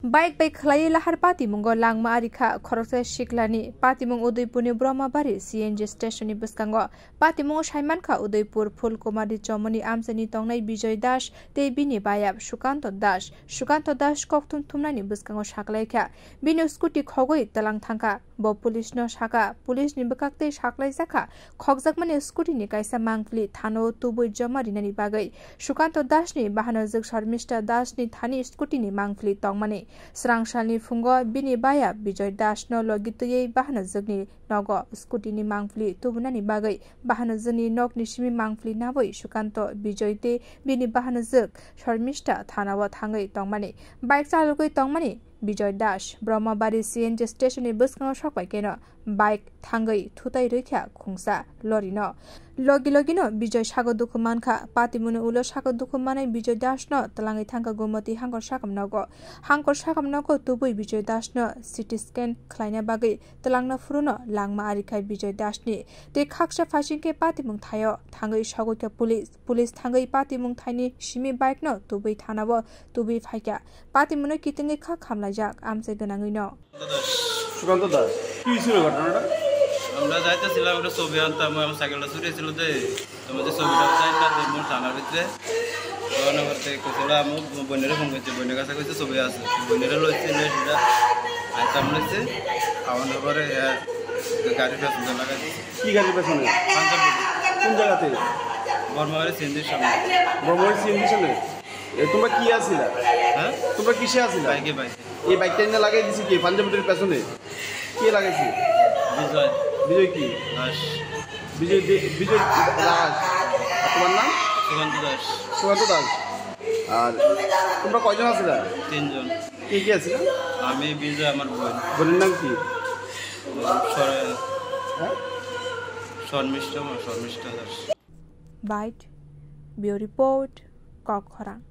Baik baik khlai lahar patimung go langma arikha khoroksa shiklani patimung Udaipur ni Brahmabari CNG station ni buskango patimung Saiman kha Udaipur Phulkumari Chomoni amsani tongnai Bijoy Das tei bini bayap Sukanto Das kokthum thumnani buskango saklaikha bini scooty khogoi talang thangka bo police no saka police ni bukakte saklai jaka khokjakmani scooty ni kaisa mangpli thano tubui jama rinani bagai Sukanto Das ni bahana jog Sharmista Das ni thani scooty ni mangpli tongmani Srangsalni fungo bini baya Bijoy Das no logitui bahana jogni nogo scooty ni mangpli tubunani bagai bahana jogni nokni simi mangpli naboi Sukanto Bijoy te bini bahana jog Sharmista thanawa thangai tongmani bike chalugoi tongmani Bijoy Das Brahmabari CNG station ni buskango sokbai keno bike thangai thutai rikha khungsa lori no logi no Bijoy sago dukhu mankha patimuni ulo sago dukhu manai Bijoy Das no talangai thangka gumati hangkor sakam nogo tubui Bijoy Das no CT scan khlaina bagai talangna furuno langma arikhai Bijoy Das ni te khaksa phasingke patimung thayo thangai sago ke police thangai patimung thaini simi bike no tubui thanabo tubui phaika patimuno kitingai kha khamlajak amse ganangui no Sukanta Das কি ছিল ঘটনাটা আমরা যাইতেছিলাম একটা ছবি আনতাম আমার সাইকেলটা চুরি ছিল যে তোমার যে ছবিটা চাই না মোর থানার ভিতরে ওখানে করতে কোথাও আমার বোনেরে ফোন করছে বোনের কাছে কইছে ছবি আছে বোনেরে লইছে সেটা আইতাম লইছে খাওয়ানোর পরে গাড়ি পেছনে লাগাই কি গাড়ির পেছনে কোন জায়গাতে বর্মাবাড়ি সিএনজির সামনে বর্মাবাড়ি সিএনজির সামনে তোমরা কি আছিলা হ্যাঁ তোমরা কিসে আছিলা বাইকে এই বাইকটা এনে লাগাই দিছি কি পাঞ্জাবির পেছনে কে লাগাইছে বিজয় কি দাস বিজয় দাস তোমার নাম সুকান্ত দাস আর তোমরা কয়জন আছিলা 3 জন কে আছিলা আমি বিজয় আমার বোনের নাম কি Sharmistha Das Byte Bio Report Kokkhorang